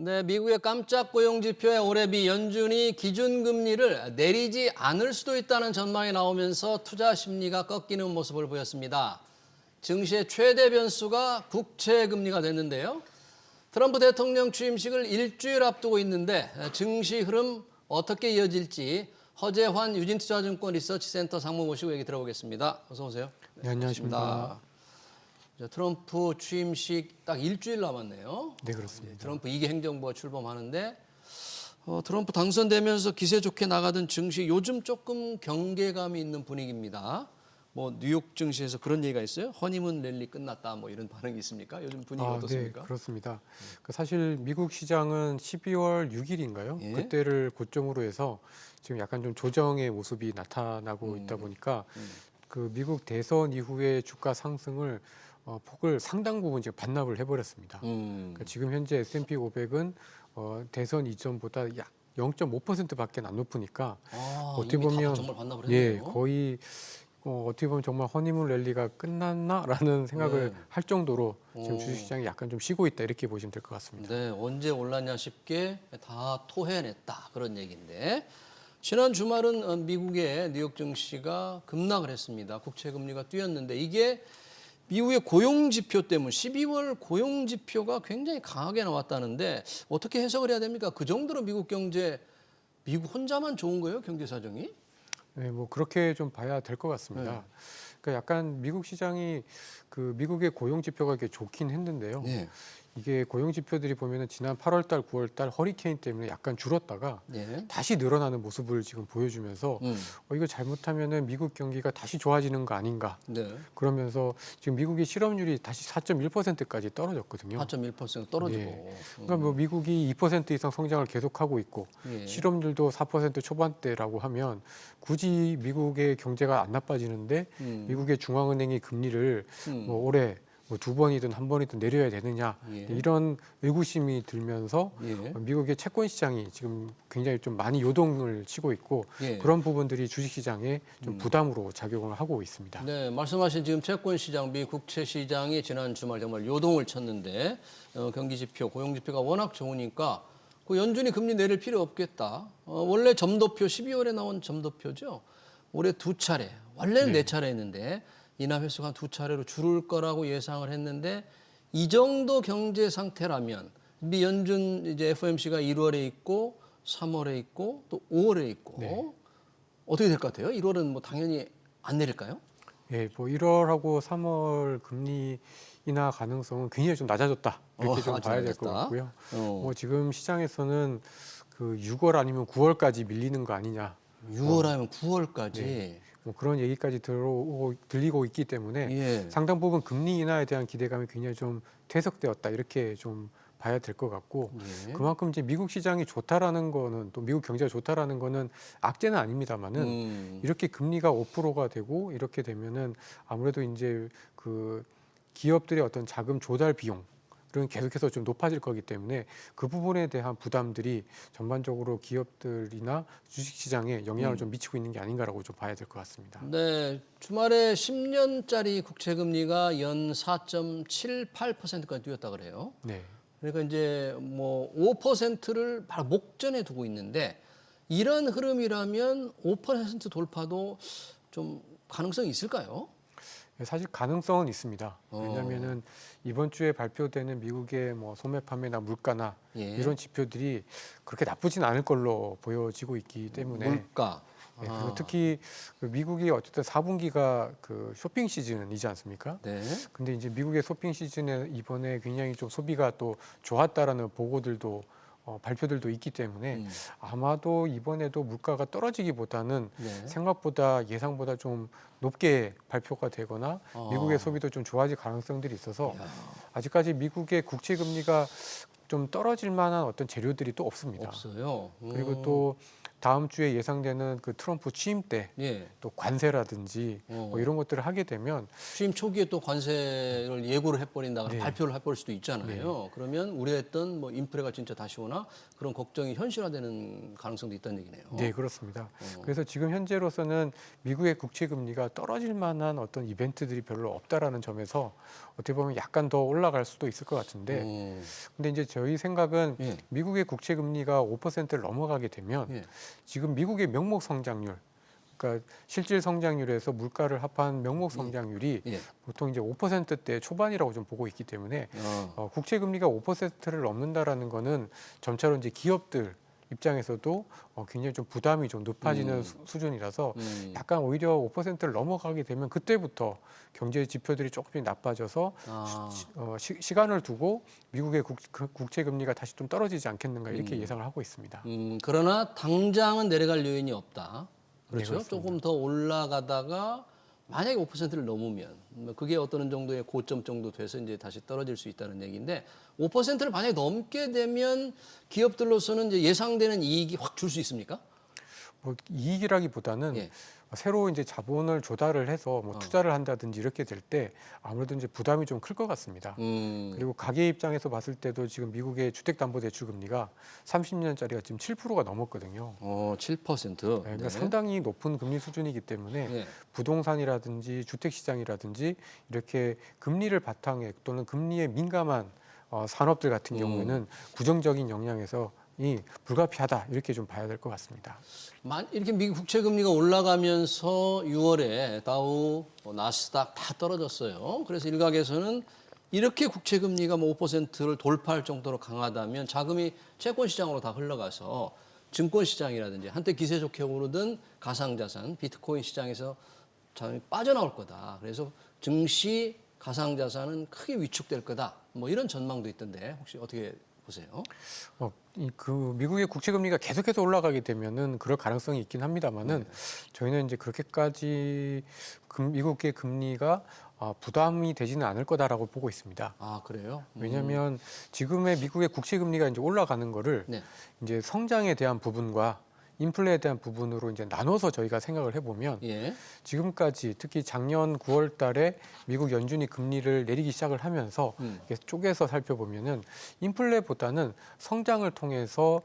네, 미국의 깜짝 고용 지표의 올해비 연준이 기준금리를 내리지 않을 수도 있다는 전망이 나오면서 투자 심리가 꺾이는 모습을 보였습니다. 증시의 최대 변수가 국채금리가 됐는데요. 트럼프 대통령 취임식을 일주일 앞두고 있는데 증시 흐름 어떻게 이어질지 허재환 유진투자증권 리서치센터 상무 모시고 얘기 들어보겠습니다. 어서 오세요. 네, 안녕하십니까. 트럼프 취임식 딱 일주일 남았네요. 네, 그렇습니다. 트럼프 2기 행정부가 출범하는데 트럼프 당선되면서 기세 좋게 나가던 증시 요즘 조금 경계감이 있는 분위기입니다. 뭐 뉴욕 증시에서 그런 얘기가 있어요? 허니문 랠리 끝났다 뭐 이런 반응이 있습니까? 요즘 분위기 어떻습니까? 네, 그렇습니다. 사실 미국 시장은 12월 6일인가요? 예? 그때를 고점으로 해서 지금 약간 좀 조정의 모습이 나타나고 있다 보니까 그 미국 대선 이후의 주가 상승을 폭을 상당 부분 지금 반납을 해버렸습니다. 그러니까 지금 현재 S&P 500은 대선 이전보다 약 0.5%밖에 안 높으니까 어떻게 이미 다 보면 정말 반납을 했네요. 거의 어떻게 보면 정말 허니문 랠리가 끝났나라는 생각을 할 정도로 지금 주식시장이 약간 좀 쉬고 있다 이렇게 보시면 될 것 같습니다. 네, 언제 올랐냐 싶게 다 토해냈다 그런 얘기인데 지난 주말은 미국의 뉴욕 증시가 급락을 했습니다. 국채 금리가 뛰었는데 이게 미국의 고용 지표 때문에 12월 고용 지표가 굉장히 강하게 나왔다는데 어떻게 해석을 해야 됩니까? 그 정도로 미국 경제 미국 혼자만 좋은 거예요, 경제 사정이? 네, 뭐 그렇게 좀 봐야 될 것 같습니다. 그러니까 약간 미국 시장이 그 미국의 고용 지표가 이렇게 좋긴 했는데요. 네. 이게 고용 지표들이 보면은 지난 8월 달, 9월 달 허리케인 때문에 약간 줄었다가 네. 다시 늘어나는 모습을 지금 보여주면서 이거 잘못하면은 미국 경기가 다시 좋아지는 거 아닌가. 네. 그러면서 지금 미국의 실업률이 다시 4.1%까지 떨어졌거든요. 4.1% 떨어지고. 예. 그러니까 뭐 미국이 2% 이상 성장을 계속하고 있고 예. 실업률도 4% 초반대라고 하면 굳이 미국의 경제가 안 나빠지는데 미국의 중앙은행이 금리를 뭐 올해 뭐 2번이든 1번이든 내려야 되느냐 예. 이런 의구심이 들면서 예. 미국의 채권 시장이 지금 굉장히 좀 많이 요동을 치고 있고 예. 그런 부분들이 주식 시장에 좀 부담으로 작용을 하고 있습니다. 네, 말씀하신 지금 채권 시장, 미 국채 시장이 지난 주말 정말 요동을 쳤는데 경기 지표, 고용 지표가 워낙 좋으니까 그 연준이 금리 내릴 필요 없겠다. 원래 점도표 12월에 나온 점도표죠. 올해 2차례, 원래는 4차례 했는데 인하 횟수가 한 2차례로 줄을 거라고 예상을 했는데 이 정도 경제 상태라면 미 연준 이제 FOMC가 1월에 있고 3월에 있고 또 5월에 있고 어떻게 될 것 같아요? 1월은 뭐 당연히 안 내릴까요? 예, 뭐 1월하고 3월 금리 인하 가능성은 굉장히 좀 낮아졌다 이렇게 좀 아주 봐야 될 것 낮았다. 같고요. 뭐 지금 시장에서는 그 6월 아니면 9월까지 밀리는 거 아니냐. 6월 하면 9월까지. 뭐 그런 얘기까지 들리고 있기 때문에 예. 상당 부분 금리 인하에 대한 기대감이 굉장히 좀 퇴색되었다 이렇게 좀 봐야 될 것 같고 예. 그만큼 이제 미국 시장이 좋다라는 거는 또 미국 경제가 좋다라는 거는 악재는 아닙니다만은 이렇게 금리가 5%가 되고 이렇게 되면은 아무래도 이제 그 기업들의 어떤 자금 조달 비용 은 계속해서 좀 높아질 거기 때문에 그 부분에 대한 부담들이 전반적으로 기업들이나 주식시장에 영향을 좀 미치고 있는 게 아닌가라고 좀 봐야 될 것 같습니다. 네, 주말에 10년짜리 국채 금리가 연 4.78%까지 뛰었다 그래요. 네. 그러니까 이제 뭐 5%를 바로 목전에 두고 있는데 이런 흐름이라면 5% 돌파도 좀 가능성이 있을까요? 사실 가능성은 있습니다. 왜냐하면은 이번 주에 발표되는 미국의 뭐 소매 판매나 물가나 예. 이런 지표들이 그렇게 나쁘진 않을 걸로 보여지고 있기 때문에 물가. 그리고 특히 그 미국이 어쨌든 4분기가 그 쇼핑 시즌이지 않습니까? 네. 근데 이제 미국의 쇼핑 시즌에 이번에 굉장히 좀 소비가 또 좋았다라는 보고들도 발표들도 있기 때문에 아마도 이번에도 물가가 떨어지기보다는 네. 생각보다 예상보다 좀 높게 발표가 되거나 미국의 소비도 좀 좋아질 가능성들이 있어서 아직까지 미국의 국채 금리가 좀 떨어질 만한 어떤 재료들이 또 없습니다. 없어요. 그리고 또 다음 주에 예상되는 그 트럼프 취임 때 예. 또 관세라든지 뭐 이런 것들을 하게 되면 취임 초기에 또 관세를 예고를 해버린다거나 네. 발표를 해버릴 수도 있잖아요. 그러면 우려했던 뭐 인플레가 진짜 다시 오나 그런 걱정이 현실화되는 가능성도 있다는 얘기네요. 네, 그렇습니다. 그래서 지금 현재로서는 미국의 국채 금리가 떨어질 만한 어떤 이벤트들이 별로 없다라는 점에서 어떻게 보면 약간 더 올라갈 수도 있을 것 같은데, 근데 이제 저희 생각은 예. 미국의 국채 금리가 5%를 넘어가게 되면 예. 지금 미국의 명목 성장률, 그러니까 실질 성장률에서 물가를 합한 명목 성장률이 예. 보통 이제 5%대 초반이라고 좀 보고 있기 때문에 국채 금리가 5%를 넘는다라는 거는 점차로 이제 기업들 입장에서도 굉장히 좀 부담이 좀 높아지는 수준이라서 약간 오히려 5%를 넘어가게 되면 그때부터 경제 지표들이 조금씩 나빠져서 시간을 두고 미국의 국채 금리가 다시 좀 떨어지지 않겠는가 이렇게 예상을 하고 있습니다. 그러나 당장은 내려갈 요인이 없다. 그렇죠. 그렇습니다. 조금 더 올라가다가 만약에 5%를 넘으면 그게 어떤 정도의 고점 정도 돼서 이제 다시 떨어질 수 있다는 얘기인데 5%를 만약에 넘게 되면 기업들로서는 이제 예상되는 이익이 확 줄 수 있습니까? 뭐 이익이라기보다는 예. 새로 이제 자본을 조달을 해서 뭐 투자를 한다든지 이렇게 될 때 아무래도 이제 부담이 좀 클 것 같습니다. 그리고 가계 입장에서 봤을 때도 지금 미국의 주택담보대출 금리가 30년짜리가 지금 7%가 넘었거든요. 7%. 네, 그러니까 네. 상당히 높은 금리 수준이기 때문에 예. 부동산이라든지 주택시장이라든지 이렇게 금리를 바탕에 또는 금리에 민감한 산업들 같은 경우에는 부정적인 영향에서 이 불가피하다 이렇게 좀 봐야 될 것 같습니다. 이렇게 미국 국채 금리가 올라가면서 6월에 다우, 나스닥 다 떨어졌어요. 그래서 일각에서는 이렇게 국채 금리가 뭐 5%를 돌파할 정도로 강하다면 자금이 채권 시장으로 다 흘러가서 증권 시장이라든지 한때 기세 좋게 오르던 가상자산, 비트코인 시장에서 자금이 빠져나올 거다. 그래서 증시, 가상자산은 크게 위축될 거다. 뭐 이런 전망도 있던데 혹시 어떻게 보세요? 그 미국의 국채 금리가 계속해서 올라가게 되면은 그럴 가능성이 있긴 합니다만은 저희는 이제 그렇게까지 미국의 금리가 부담이 되지는 않을 거다라고 보고 있습니다. 아, 그래요? 왜냐하면 지금의 미국의 국채 금리가 이제 올라가는 거를 네. 이제 성장에 대한 부분과 인플레에 대한 부분으로 이제 나눠서 저희가 생각을 해보면 예. 지금까지 특히 작년 9월 달에 미국 연준이 금리를 내리기 시작을 하면서 이렇게 쪼개서 살펴보면은 인플레보다는 성장을 통해서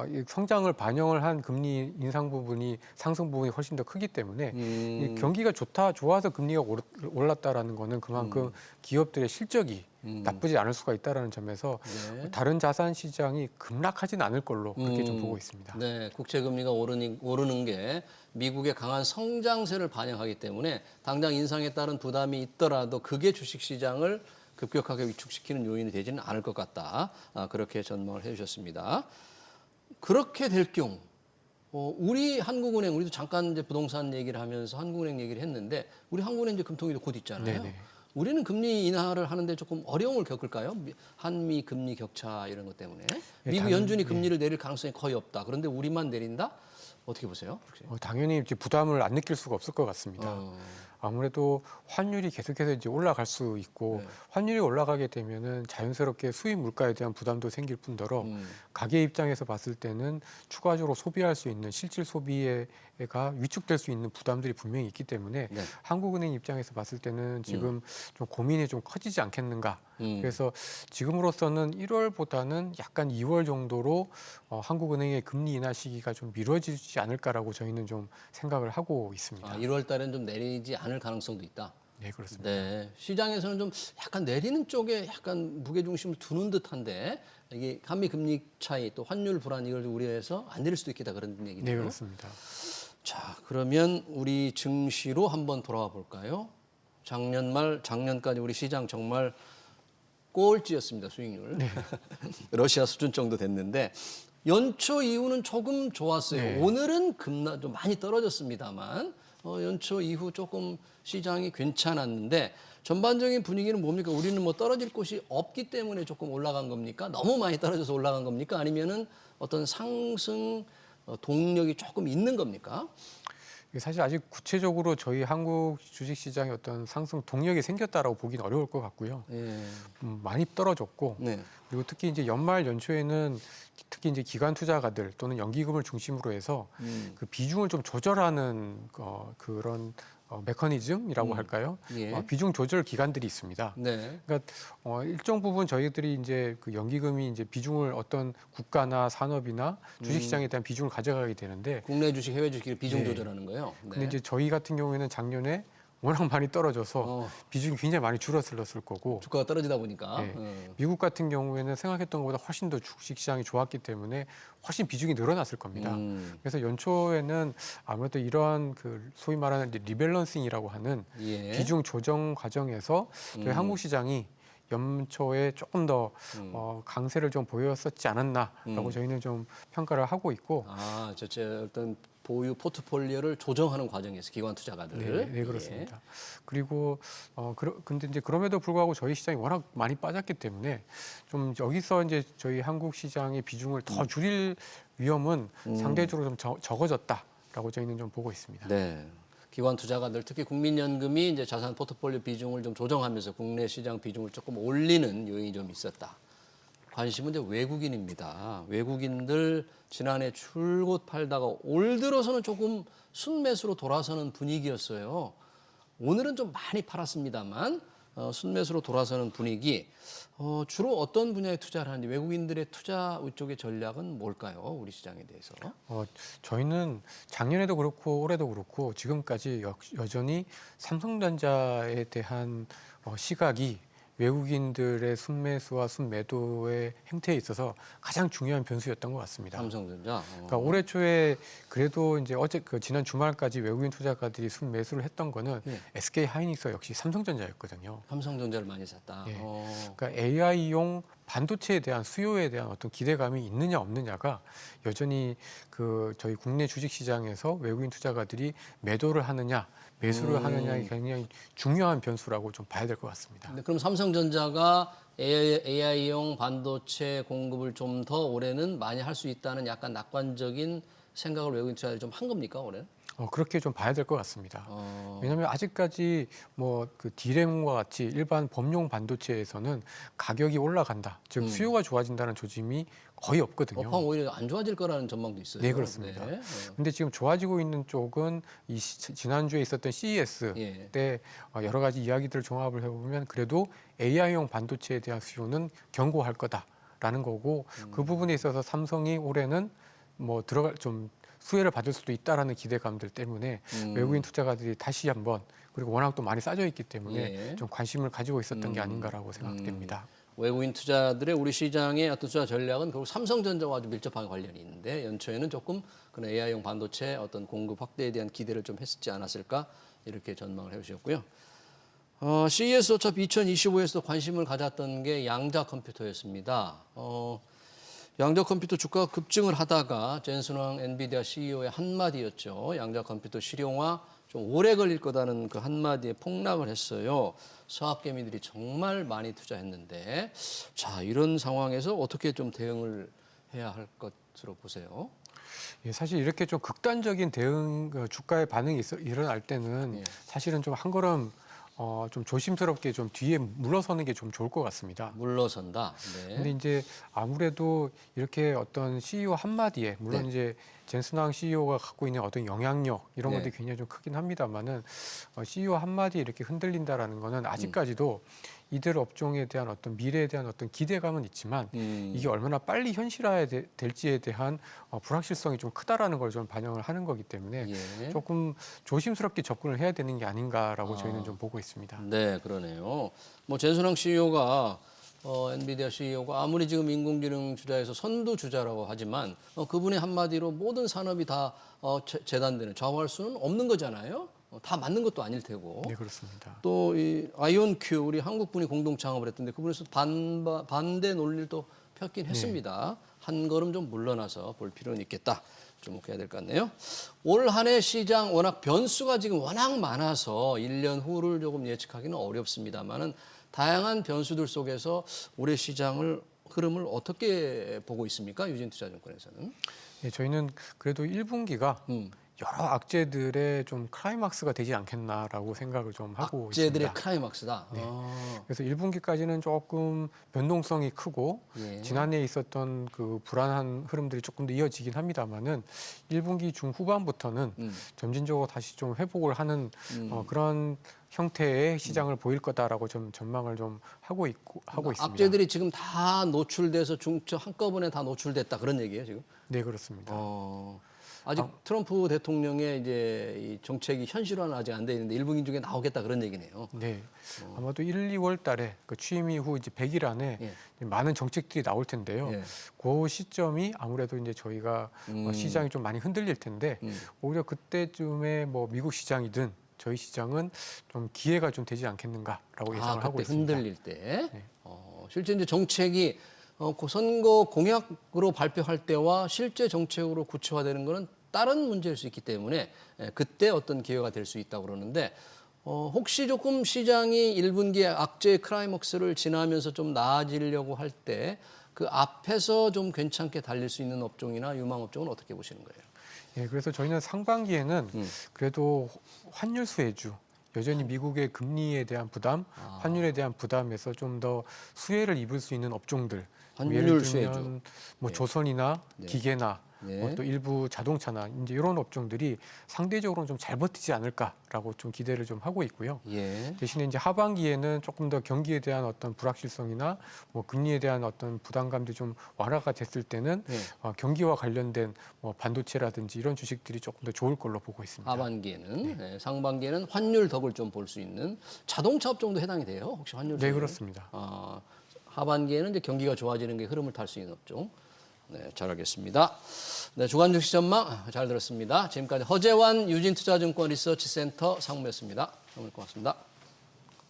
이 성장을 반영을 한 금리 인상 부분이 상승 부분이 훨씬 더 크기 때문에 이 경기가 좋아서 금리가 올랐다라는 거는 그만큼 기업들의 실적이 나쁘지 않을 수가 있다라는 점에서 네. 다른 자산 시장이 급락하진 않을 걸로 그렇게 좀 보고 있습니다. 네, 국채 금리가 오르는 게 미국의 강한 성장세를 반영하기 때문에 당장 인상에 따른 부담이 있더라도 그게 주식 시장을 급격하게 위축시키는 요인이 되지는 않을 것 같다. 그렇게 전망을 해주셨습니다. 그렇게 될 경우 우리 한국은행 우리도 잠깐 이제 부동산 얘기를 하면서 한국은행 얘기를 했는데 우리 한국은행 이제 금통위도 곧 있잖아요. 네네. 우리는 금리 인하를 하는데 조금 어려움을 겪을까요? 한미 금리 격차 이런 것 때문에 미국 연준이 금리를 내릴 가능성이 거의 없다. 그런데 우리만 내린다? 어떻게 보세요? 당연히 이제 부담을 안 느낄 수가 없을 것 같습니다. 아무래도 환율이 계속해서 이제 올라갈 수 있고 환율이 올라가게 되면은 자연스럽게 수입 물가에 대한 부담도 생길 뿐더러 가계 입장에서 봤을 때는 추가적으로 소비할 수 있는 실질 소비가 위축될 수 있는 부담들이 분명히 있기 때문에 한국은행 입장에서 봤을 때는 지금 좀 고민이 좀 커지지 않겠는가. 그래서 지금으로서는 1월보다는 약간 2월 정도로 한국은행의 금리 인하 시기가 좀 미뤄지지 않을까라고 저희는 좀 생각을 하고 있습니다. 1월 달엔 좀 내리지 않을 가능성도 있다. 네, 그렇습니다. 네, 시장에서는 좀 약간 내리는 쪽에 약간 무게중심을 두는 듯한데 이게 한미 금리 차이 또 환율 불안 이걸 우려해서 안 내릴 수도 있겠다 그런 얘기네요. 네, 그렇습니다. 자, 그러면 우리 증시로 한번 돌아와 볼까요? 작년 말 작년까지 우리 시장 정말 꼴찌였습니다, 수익률. 네. 러시아 수준 정도 됐는데 연초 이후는 조금 좋았어요. 네. 오늘은 좀 많이 떨어졌습니다만 연초 이후 조금 시장이 괜찮았는데 전반적인 분위기는 뭡니까? 우리는 뭐 떨어질 곳이 없기 때문에 조금 올라간 겁니까? 너무 많이 떨어져서 올라간 겁니까? 아니면은 어떤 상승 동력이 조금 있는 겁니까? 사실 아직 구체적으로 저희 한국 주식시장의 어떤 상승 동력이 생겼다라고 보기는 어려울 것 같고요. 예. 많이 떨어졌고 네. 그리고 특히 이제 연말 연초에는 특히 이제 기관 투자가들 또는 연기금을 중심으로 해서 그 비중을 좀 조절하는 그런 메커니즘이라고 할까요? 예. 비중 조절 기관들이 있습니다. 네. 그러니까 일정 부분 저희들이 이제 그 연기금이 이제 비중을 어떤 국가나 산업이나 주식시장에 대한 비중을 가져가게 되는데, 국내 주식, 해외 주식을 비중 네. 조절하는 거예요. 네. 근데 이제 저희 같은 경우에는 작년에 워낙 많이 떨어져서 어, 비중이 굉장히 많이 줄었을 거고, 주가가 떨어지다 보니까. 네. 미국 같은 경우에는 생각했던 것보다 훨씬 더 주식시장이 좋았기 때문에 훨씬 비중이 늘어났을 겁니다. 그래서 연초에는 아무래도 이러한 그 소위 말하는 이제 리밸런싱이라고 하는 예. 비중 조정 과정에서 저희 한국 시장이 연초에 조금 더 강세를 좀 보였었지 않았나라고 저희는 좀 평가를 하고 있고. 아, 제 어떤 보유 포트폴리오를 조정하는 과정에서 기관 투자가들. 네, 그렇습니다. 그리고 근데 이제 그럼에도 불구하고 저희 시장이 워낙 많이 빠졌기 때문에 좀 여기서 이제 저희 한국 시장의 비중을 더 줄일 위험은 상대적으로 좀 적어졌다라고 저희는 좀 보고 있습니다. 네. 기관 투자가들 특히 국민연금이 이제 자산 포트폴리오 비중을 좀 조정하면서 국내 시장 비중을 조금 올리는 요인이 좀 있었다. 관심은 이제 외국인입니다. 외국인들 지난해 줄곧 팔다가 올 들어서는 조금 순매수로 돌아서는 분위기였어요. 오늘은 좀 많이 팔았습니다만 순매수로 돌아서는 분위기. 주로 어떤 분야에 투자를 하는지 외국인들의 투자 쪽의 전략은 뭘까요? 우리 시장에 대해서. 저희는 작년에도 그렇고 올해도 그렇고 지금까지 여전히 삼성전자에 대한 시각이 외국인들의 순매수와 순매도의 행태에 있어서 가장 중요한 변수였던 것 같습니다. 삼성전자. 그러니까 올해 초에 그래도 이제 지난 주말까지 외국인 투자가들이 순매수를 했던 거는 예. SK 하이닉스 역시 삼성전자였거든요. 삼성전자를 많이 샀다. 예. 그러니까 AI용 반도체에 대한 수요에 대한 어떤 기대감이 있느냐 없느냐가 여전히 저희 국내 주식 시장에서 외국인 투자가들이 매도를 하느냐 매수를 하느냐가 굉장히 중요한 변수라고 좀 봐야 될 것 같습니다. 네, 그럼 삼성전자가 AI용 반도체 공급을 좀 더 올해는 많이 할 수 있다는 약간 낙관적인 생각을 외국인 투자자들이 좀 한 겁니까 올해? 그렇게 좀 봐야 될 것 같습니다. 왜냐하면 아직까지 뭐 그 D램과 같이 일반 범용 반도체에서는 가격이 올라간다, 즉 수요가 좋아진다는 조짐이 거의 없거든요. 업황 오히려 안 좋아질 거라는 전망도 있어요. 네, 그렇습니다. 네. 근데 지금 좋아지고 있는 쪽은 지난주에 있었던 CES 예. 때 여러 가지 이야기들을 종합을 해보면 그래도 AI용 반도체에 대한 수요는 견고할 거다라는 거고, 그 부분에 있어서 삼성이 올해는 뭐 좀 수혜를 받을 수도 있다라는 기대감들 때문에 외국인 투자가들이 다시 한번, 그리고 워낙 또 많이 싸져 있기 때문에 예. 좀 관심을 가지고 있었던 게 아닌가라고 생각됩니다. 외국인 투자들의 우리 시장의 어떤 투자 전략은 결국 삼성전자와 아주 밀접한 관련이 있는데 연초에는 조금 그런 AI용 반도체 어떤 공급 확대에 대한 기대를 좀 했지 않았을까 이렇게 전망을 해주셨고요. CES 어차피 2025에서도 관심을 가졌던 게 양자 컴퓨터였습니다. 양자 컴퓨터 주가가 급증을 하다가 젠슨왕 엔비디아 CEO의 한마디였죠. 양자 컴퓨터 실용화 좀 오래 걸릴 거다는 그 한마디에 폭락을 했어요. 서학개미들이 정말 많이 투자했는데, 자, 이런 상황에서 어떻게 좀 대응을 해야 할 것으로 보세요? 예, 사실 이렇게 좀 극단적인 대응, 주가의 반응이 일어날 때는 예. 사실은 좀 한 걸음 좀 조심스럽게 좀 뒤에 물러서는 게 좀 좋을 것 같습니다. 물러선다. 네. 근데 이제 아무래도 이렇게 어떤 CEO 한마디에, 물론 네. 이제 젠슨왕 CEO가 갖고 있는 어떤 영향력 이런 네. 것들이 굉장히 좀 크긴 합니다만은 CEO 한마디에 이렇게 흔들린다라는 거는 아직까지도 이들 업종에 대한 어떤 미래에 대한 어떤 기대감은 있지만 이게 얼마나 빨리 현실화될지에 대한 불확실성이 좀 크다라는 걸 좀 반영을 하는 거기 때문에 예. 조금 조심스럽게 접근을 해야 되는 게 아닌가라고 저희는 좀 보고 있습니다. 네, 그러네요. 뭐 젠슨왕 CEO가 엔비디아 CEO가 아무리 지금 인공지능 주자에서 선두 주자라고 하지만 그분의 한마디로 모든 산업이 다 재단되는 좌우할 수는 없는 거잖아요. 다 맞는 것도 아닐 테고. 네, 그렇습니다. 또 이 아이온큐 우리 한국 분이 공동 창업을 했던데 그분에서 반대 논리를 또 폈긴 했습니다. 한 걸음 좀 물러나서 볼 필요는 있겠다. 주목해야 될 것 같네요. 올 한 해 시장 워낙 변수가 지금 워낙 많아서 1년 후를 조금 예측하기는 어렵습니다만은 다양한 변수들 속에서 올해 시장을 흐름을 어떻게 보고 있습니까? 유진투자증권에서는. 예, 저희는 그래도 1분기가 여러 악재들의 좀 클라이막스가 되지 않겠나라고 생각을 좀 하고 악재들의 있습니다. 클라이막스다. 네. 그래서 1분기까지는 조금 변동성이 크고 예. 지난해 있었던 그 불안한 흐름들이 조금 더 이어지긴 합니다만은 1분기 중후반부터는 점진적으로 다시 좀 회복을 하는 그런 형태의 시장을 보일 거다라고 좀 전망을 좀 하고 있습니다. 악재들이 지금 다 노출돼서 한꺼번에 다 노출됐다 그런 얘기예요 지금? 네, 그렇습니다. 아직 트럼프 대통령의 이제 이 정책이 현실화는 아직 안 돼 있는데 1분기 중에 나오겠다 그런 얘기네요. 네, 아마도 1, 2월 달에 그 취임 이후 이제 100일 안에 예. 많은 정책들이 나올 텐데요. 예. 그 시점이 아무래도 이제 저희가 시장이 좀 많이 흔들릴 텐데 오히려 그때쯤에 뭐 미국 시장이든 저희 시장은 좀 기회가 좀 되지 않겠는가라고 예상을 하고 그때 있습니다. 흔들릴 때. 네. 실제 이제 정책이 그 선거 공약으로 발표할 때와 실제 정책으로 구체화되는 것은 다른 문제일 수 있기 때문에 그때 어떤 기회가 될 수 있다고 그러는데 혹시 조금 시장이 1분기 악재의 클라이맥스를 지나면서 좀 나아지려고 할 때 그 앞에서 좀 괜찮게 달릴 수 있는 업종이나 유망 업종은 어떻게 보시는 거예요? 예, 그래서 저희는 상반기에는 그래도 환율 수혜주, 여전히 미국의 금리에 대한 부담, 환율에 대한 부담에서 좀 더 수혜를 입을 수 있는 업종들, 환율 예를 수혜주. 들면 뭐 조선이나 기계나 네. 또 일부 자동차나 이제 이런 업종들이 상대적으로는 좀 잘 버티지 않을까라고 좀 기대를 좀 하고 있고요. 예. 대신에 이제 하반기에는 조금 더 경기에 대한 어떤 불확실성이나 뭐 금리에 대한 어떤 부담감들이 좀 완화가 됐을 때는 네. 경기와 관련된 뭐 반도체라든지 이런 주식들이 조금 더 좋을 걸로 보고 있습니다. 하반기에는 상반기에는 환율 덕을 좀 볼 수 있는 자동차 업종도 해당이 돼요. 혹시 환율? 네, 그렇습니다. 하반기에는 이제 경기가 좋아지는 게 흐름을 탈 수 있는 업종. 네, 잘 알겠습니다. 네, 주간 증시 전망 잘 들었습니다. 지금까지 허재환 유진투자증권 리서치센터 상무였습니다. 오늘 고맙습니다.